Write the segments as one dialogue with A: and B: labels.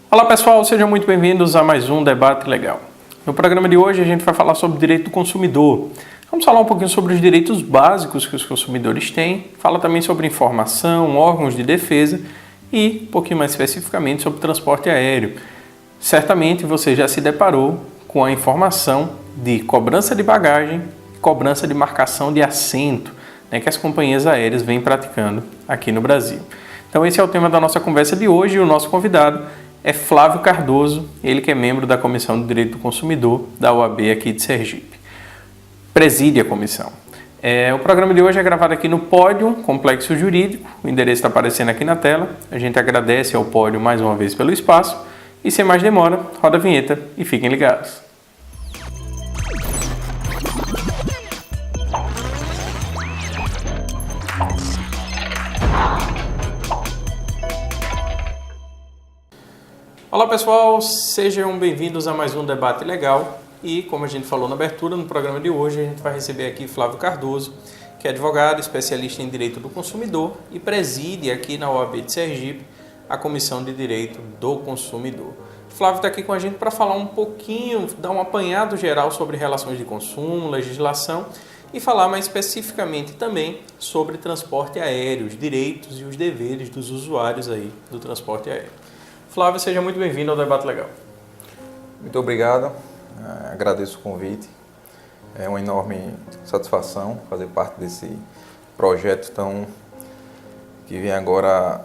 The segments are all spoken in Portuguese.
A: Olá pessoal, sejam muito bem-vindos a mais um Debate Legal. No programa de hoje a gente vai falar sobre o direito do consumidor. Vamos falar um pouquinho sobre os direitos básicos que os consumidores têm, fala também sobre informação, órgãos de defesa e, um pouquinho mais especificamente, sobre transporte aéreo. Certamente você já se deparou com a informação de cobrança de bagagem e cobrança de marcação de assento, que as companhias aéreas vêm praticando aqui no Brasil. Então esse é o tema da nossa conversa de hoje e o nosso convidado é Flávio Cardoso, ele que é membro da Comissão de Direito do Consumidor da OAB aqui de Sergipe. Preside a comissão. O programa de hoje é gravado aqui no Pódio Complexo Jurídico, o endereço está aparecendo aqui na tela. A gente agradece ao Pódio mais uma vez pelo espaço e sem mais demora, roda a vinheta e fiquem ligados. Olá pessoal, sejam bem-vindos a mais um Debate Legal e, como a gente falou na abertura, no programa de hoje a gente vai receber aqui Flávio Cardoso, que é advogado, especialista em Direito do Consumidor e preside aqui na OAB de Sergipe a Comissão de Direito do Consumidor. Flávio está aqui com a gente para falar um pouquinho, dar um apanhado geral sobre relações de consumo, legislação e falar mais especificamente também sobre transporte aéreo, os direitos e os deveres dos usuários aí do transporte aéreo. Flávio, seja muito bem-vindo ao Debate Legal.
B: Muito obrigado, agradeço o convite. É uma enorme satisfação fazer parte desse projeto que vem agora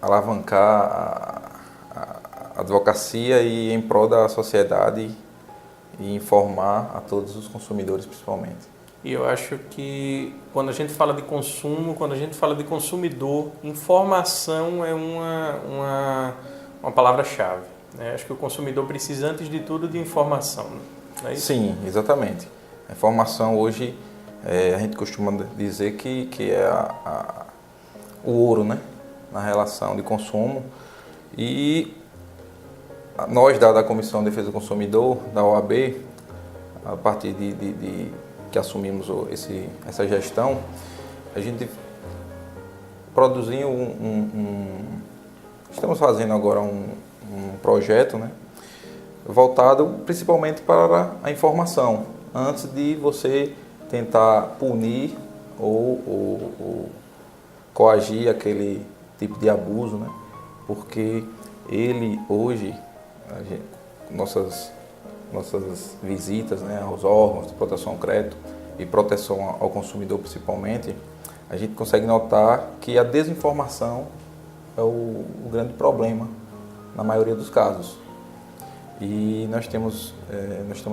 B: alavancar a advocacia e em prol da sociedade e informar a todos os consumidores principalmente.
A: E eu acho que quando a gente fala de consumo, quando a gente fala de consumidor, informação é uma palavra-chave. Acho que o consumidor precisa, antes de tudo, de informação. Não é isso?
B: Sim, exatamente. A informação hoje, a gente costuma dizer que é o ouro, né, na relação de consumo. E nós, da Comissão de Defesa do Consumidor, da OAB, a partir de que assumimos essa gestão, a gente produziu estamos fazendo agora um projeto, né, voltado principalmente para a informação, antes de você tentar punir ou coagir aquele tipo de abuso, né, porque ele hoje, nossas visitas, né, aos órgãos de proteção ao crédito e proteção ao consumidor principalmente, a gente consegue notar que a desinformação é o grande problema na maioria dos casos. E nós estamos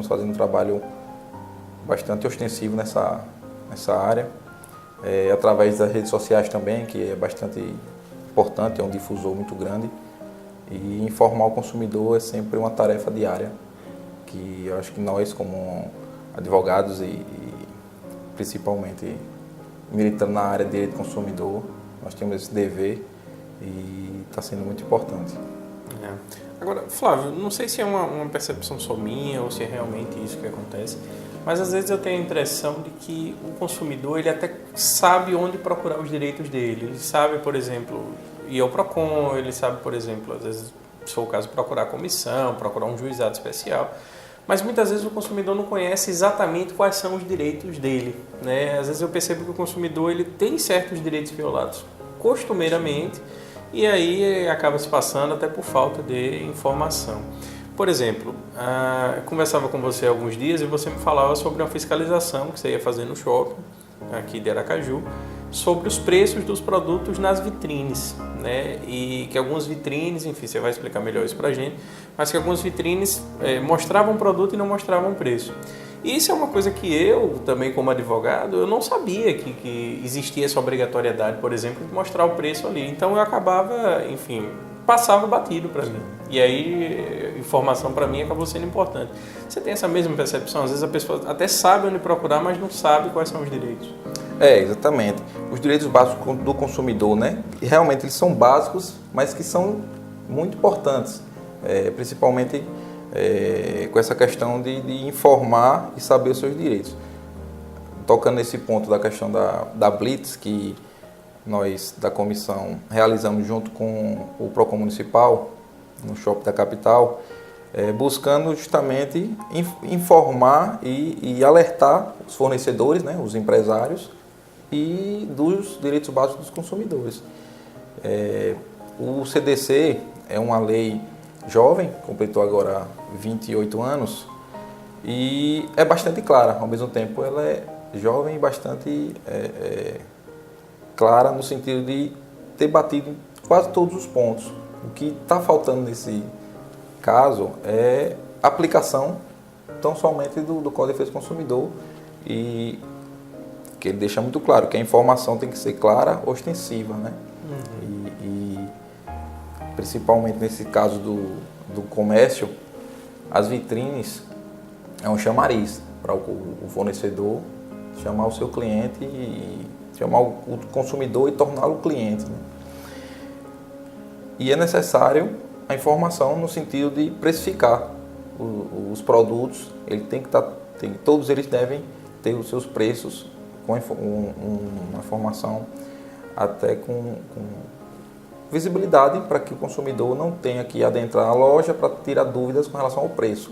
B: fazendo um trabalho bastante ostensivo nessa área, através das redes sociais também, que é bastante importante, é um difusor muito grande. E informar o consumidor é sempre uma tarefa diária, que eu acho que nós, como advogados e principalmente militando na área de direito do consumidor, nós temos esse dever e está sendo muito importante.
A: Agora, Flávio, não sei se é uma percepção só minha ou se é realmente isso que acontece, mas às vezes eu tenho a impressão de que o consumidor ele até sabe onde procurar os direitos dele. Ele sabe, por exemplo, ir ao PROCON, ele sabe, por exemplo, às vezes, se for o caso, procurar a comissão, procurar um juizado especial. Mas muitas vezes o consumidor não conhece exatamente quais são os direitos dele, né? Às vezes eu percebo que o consumidor ele tem certos direitos violados costumeiramente e aí acaba se passando até por falta de informação. Por exemplo, eu conversava com você há alguns dias e você me falava sobre uma fiscalização que você ia fazer no shopping aqui de Aracaju, sobre os preços dos produtos nas vitrines, né? E que algumas vitrines, enfim, você vai explicar melhor isso pra gente, mas que algumas vitrines mostravam produto e não mostravam preço. E isso é uma coisa que eu, também como advogado, eu não sabia que existia essa obrigatoriedade, por exemplo, de mostrar o preço ali. Então eu acabava, enfim, passava batido para mim. E aí, informação para mim acabou sendo importante. Você tem essa mesma percepção? Às vezes a pessoa até sabe onde procurar, mas não sabe quais são os direitos.
B: Exatamente. Os direitos básicos do consumidor, né? E realmente eles são básicos, mas que são muito importantes. Principalmente com essa questão de informar e saber os seus direitos. Tocando nesse ponto da questão da Blitz, que nós da comissão realizamos junto com o PROCON Municipal no shopping da capital, buscando justamente informar e alertar os fornecedores, né, os empresários, e dos direitos básicos dos consumidores. O CDC é uma lei jovem, completou agora 28 anos, e é bastante clara, ao mesmo tempo ela é jovem e bastante clara no sentido de ter batido quase todos os pontos. O que está faltando nesse caso é aplicação tão somente do Código de Defesa do Consumidor, e que ele deixa muito claro que a informação tem que ser clara, ostensiva, né? E principalmente nesse caso do comércio, as vitrines é um chamariz para o fornecedor chamar o seu cliente e chamar o consumidor e torná-lo cliente, né? E é necessário a informação no sentido de precificar os produtos. Ele todos eles devem ter os seus preços com uma informação até com visibilidade, para que o consumidor não tenha que adentrar a loja para tirar dúvidas com relação ao preço.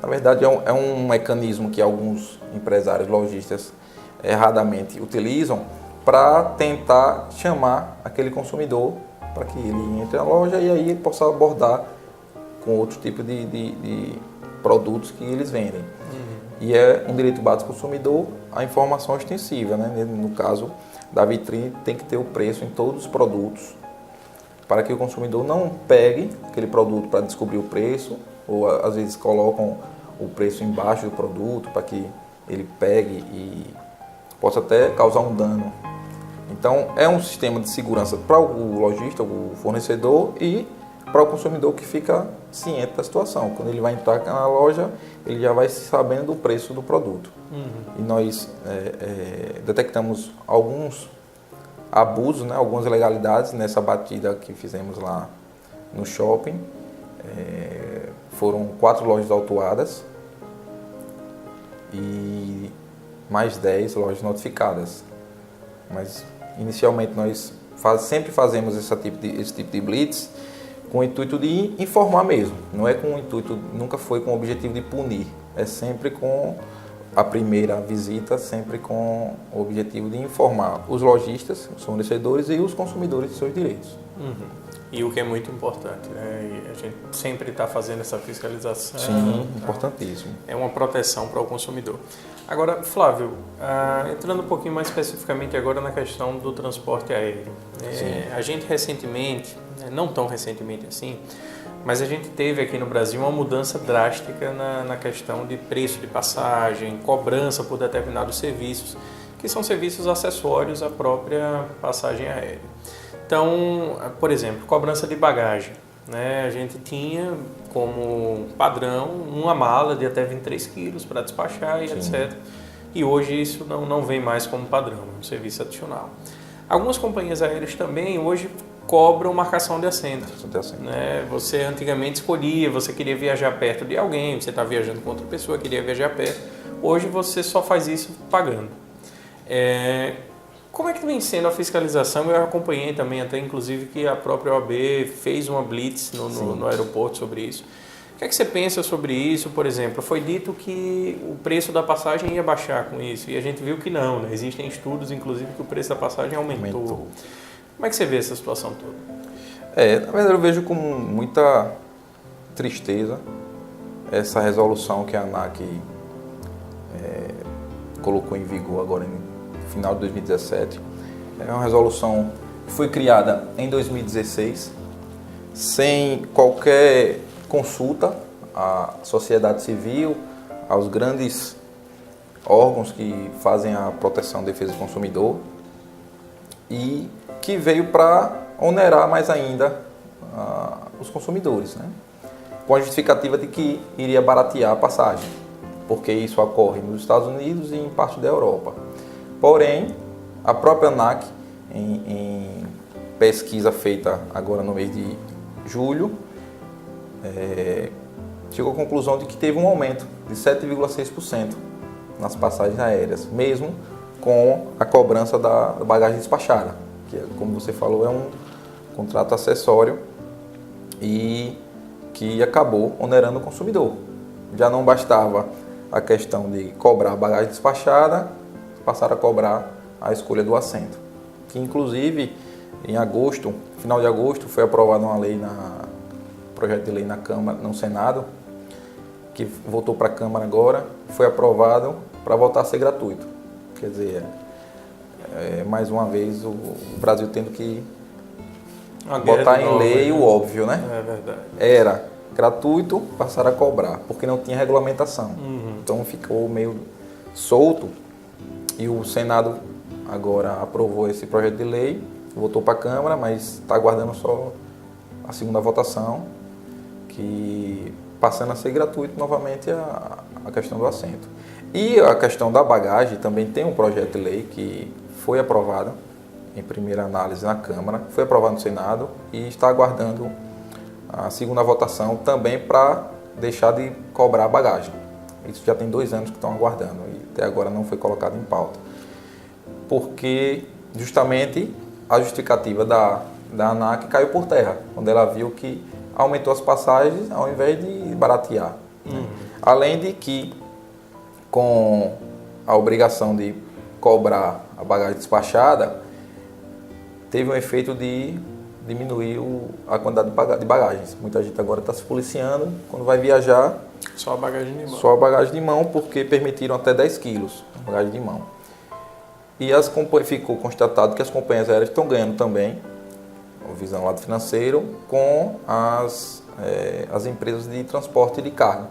B: Na verdade, é um mecanismo que alguns empresários lojistas erradamente utilizam para tentar chamar aquele consumidor para que ele entre na loja e aí ele possa abordar com outro tipo de produtos que eles vendem. E é um direito básico do consumidor a informação ostensiva, né? No caso da vitrine, tem que ter o preço em todos os produtos, para que o consumidor não pegue aquele produto para descobrir o preço, ou às vezes colocam o preço embaixo do produto para que ele pegue e possa até causar um dano. Então é um sistema de segurança para o lojista, o fornecedor, e para o consumidor, que fica ciente da situação. Quando ele vai entrar na loja, ele já vai sabendo do preço do produto. E nós detectamos alguns abusos, né, algumas ilegalidades nessa batida que fizemos lá no shopping. Foram 4 lojas autuadas e mais 10 lojas notificadas. Mas inicialmente nós sempre fazemos esse tipo de blitz com o intuito de informar mesmo. Não é com o intuito, nunca foi com o objetivo de punir. É sempre com a primeira visita, sempre com o objetivo de informar os lojistas, os fornecedores e os consumidores de seus direitos.
A: E o que é muito importante, né? E a gente sempre está fazendo essa fiscalização.
B: Sim, importantíssimo.
A: É uma proteção para o consumidor. Agora, Flávio, entrando um pouquinho mais especificamente agora na questão do transporte aéreo. A gente recentemente, não tão recentemente assim, mas a gente teve aqui no Brasil uma mudança drástica na questão de preço de passagem, cobrança por determinados serviços, que são serviços acessórios à própria passagem aérea. Então, por exemplo, cobrança de bagagem, né? A gente tinha como padrão uma mala de até 23 quilos para despachar e etc. E hoje isso não vem mais como padrão, é um serviço adicional. Algumas companhias aéreas também hoje cobram marcação de assento. Né? Você antigamente escolhia, você queria viajar perto de alguém, você está viajando com outra pessoa, queria viajar perto. Hoje você só faz isso pagando. Como é que vem sendo a fiscalização? Eu acompanhei também, até inclusive, que a própria OAB fez uma blitz no aeroporto sobre isso. O que é que você pensa sobre isso? Por exemplo, foi dito que o preço da passagem ia baixar com isso, e a gente viu que não, né? Existem estudos, inclusive, que o preço da passagem aumentou. Como é que você vê essa situação toda?
B: Na verdade, eu vejo com muita tristeza essa resolução que a ANAC colocou em vigor agora no final de 2017. É uma resolução que foi criada em 2016, sem qualquer consulta à sociedade civil, aos grandes órgãos que fazem a proteção e defesa do consumidor, e que veio para onerar mais ainda os consumidores, né? Com a justificativa de que iria baratear a passagem, porque isso ocorre nos Estados Unidos e em parte da Europa. Porém, a própria ANAC, em pesquisa feita agora no mês de julho, chegou à conclusão de que teve um aumento de 7,6% nas passagens aéreas, mesmo com a cobrança da bagagem despachada, que, como você falou, é um contrato acessório, e que acabou onerando o consumidor. Já não bastava a questão de cobrar a bagagem despachada, passaram a cobrar a escolha do assento. Que inclusive em agosto, final de agosto, foi aprovado uma lei projeto de lei na Câmara, no Senado, que voltou para a Câmara agora, foi aprovado para voltar a ser gratuito. Quer dizer, mais uma vez o Brasil tendo que botar em lei o óbvio, né?
A: É verdade.
B: Era gratuito, passaram a cobrar, porque não tinha regulamentação. Então ficou meio solto e o Senado agora aprovou esse projeto de lei, voltou para a Câmara, mas está aguardando só a segunda votação, que passando a ser gratuito novamente a questão do assento. E a questão da bagagem também tem um projeto de lei que foi aprovado em primeira análise na Câmara, foi aprovado no Senado e está aguardando a segunda votação também para deixar de cobrar a bagagem. Isso já tem 2 anos que estão aguardando e até agora não foi colocado em pauta. Porque justamente a justificativa da ANAC caiu por terra, quando ela viu que aumentou as passagens ao invés de baratear. Além de que, com a obrigação de cobrar a bagagem despachada, teve um efeito de diminuir a quantidade de bagagens. Muita gente agora está se policiando, quando vai viajar,
A: só a bagagem de mão.
B: Só a bagagem de mão, porque permitiram até 10 quilos a bagagem de mão. E ficou constatado que as companhias aéreas estão ganhando também, visando o lado financeiro, com as empresas de transporte de carga,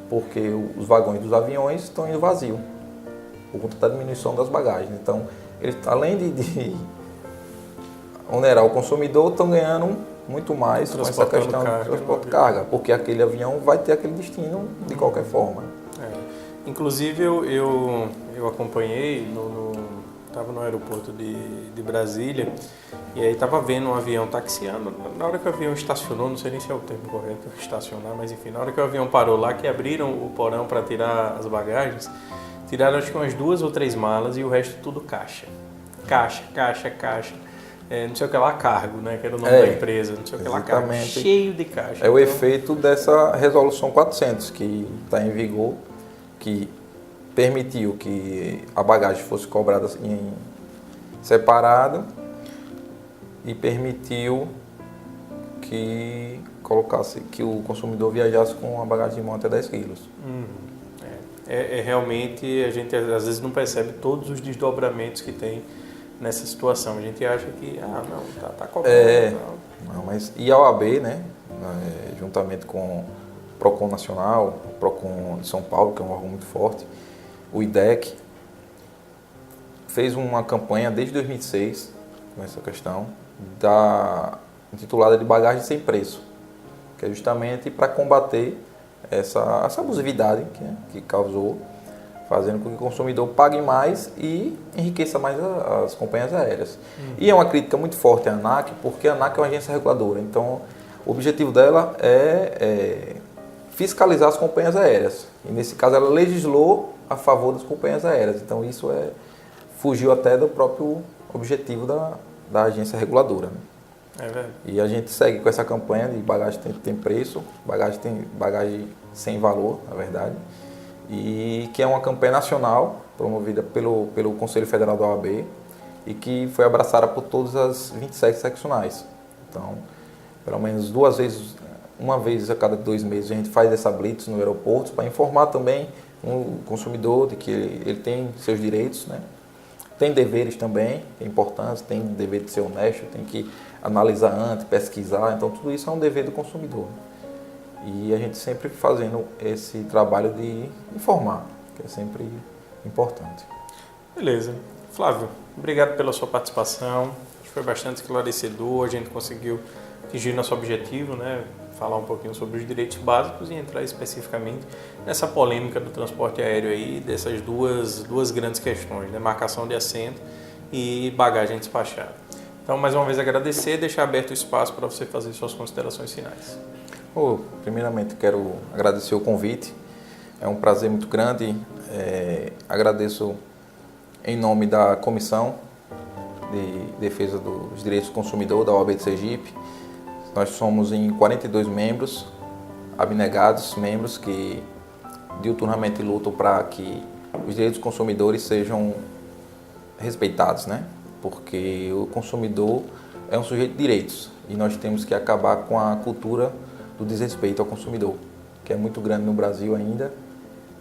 B: porque os vagões dos aviões estão indo vazios, por conta da diminuição das bagagens. Então, eles, além de onerar o consumidor, estão ganhando muito mais com essa questão de transporte de carga, porque aquele avião vai ter aquele destino de qualquer forma.
A: Inclusive, eu acompanhei, estava no aeroporto de Brasília, e aí estava vendo um avião taxiando. Na hora que o avião estacionou, não sei nem se é o termo correto, estacionar, mas enfim, na hora que o avião parou lá, que abriram o porão para tirar as bagagens, tiraram acho que umas 2 ou 3 malas e o resto tudo caixa. Caixa. Não sei o que lá, cargo, né? Que era o nome da empresa, não sei o que lá, cargo. Cheio de caixa.
B: É o efeito dessa resolução 400 que está em vigor, que permitiu que a bagagem fosse cobrada em separado e permitiu que o consumidor viajasse com a bagagem de mão até 10 quilos.
A: Realmente, a gente às vezes não percebe todos os desdobramentos que tem nessa situação. A gente acha que, tá cobrando.
B: E a OAB, né, juntamente com o PROCON Nacional, o PROCON de São Paulo, que é um órgão muito forte, o IDEC, fez uma campanha desde 2006 com essa questão intitulada de bagagem sem preço, que é justamente para combater essa abusividade que causou, fazendo com que o consumidor pague mais e enriqueça mais as companhias aéreas. E é uma crítica muito forte à ANAC, porque a ANAC é uma agência reguladora, então o objetivo dela é fiscalizar as companhias aéreas. E nesse caso ela legislou a favor das companhias aéreas, então isso fugiu até do próprio objetivo da agência reguladora. E a gente segue com essa campanha de bagagem tem preço, bagagem sem valor, na verdade, e que é uma campanha nacional promovida pelo Conselho Federal da OAB e que foi abraçada por todas as 27 seccionais. Então, pelo menos uma vez a cada 2 meses a gente faz essa blitz no aeroporto para informar também o consumidor de que ele tem seus direitos, né? Tem deveres também, é importante, tem dever de ser honesto, tem que analisar antes, pesquisar, então tudo isso é um dever do consumidor. E a gente sempre fazendo esse trabalho de informar, que é sempre importante.
A: Beleza. Flávio, obrigado pela sua participação, acho que foi bastante esclarecedor, a gente conseguiu atingir nosso objetivo, né? Falar um pouquinho sobre os direitos básicos e entrar especificamente nessa polêmica do transporte aéreo aí, dessas duas grandes questões, né? Marcação de assento e bagagem despachada. Então, mais uma vez agradecer e deixar aberto o espaço para você fazer suas considerações finais.
B: Primeiramente, quero agradecer o convite, é um prazer muito grande, agradeço em nome da Comissão de Defesa dos Direitos do Consumidor da OAB de Sergipe. Nós somos em 42 membros abnegados, membros que diuturnamente lutam para que os direitos dos consumidores sejam respeitados, né? Porque o consumidor é um sujeito de direitos e nós temos que acabar com a cultura do desrespeito ao consumidor, que é muito grande no Brasil ainda,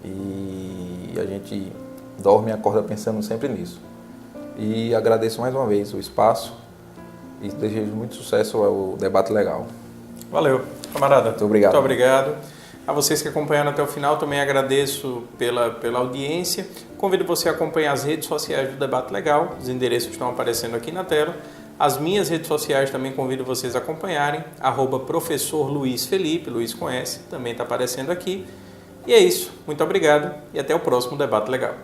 B: e a gente dorme e acorda pensando sempre nisso. E agradeço mais uma vez o espaço e desejo muito sucesso ao Debate Legal.
A: Valeu, camarada.
B: Muito obrigado.
A: Muito obrigado. A vocês que acompanharam até o final, também agradeço pela audiência. Convido você a acompanhar as redes sociais do Debate Legal, os endereços estão aparecendo aqui na tela. As minhas redes sociais também convido vocês a acompanharem, @professor Luiz Felipe, Luiz com S, também está aparecendo aqui. E é isso, muito obrigado e até o próximo Debate Legal.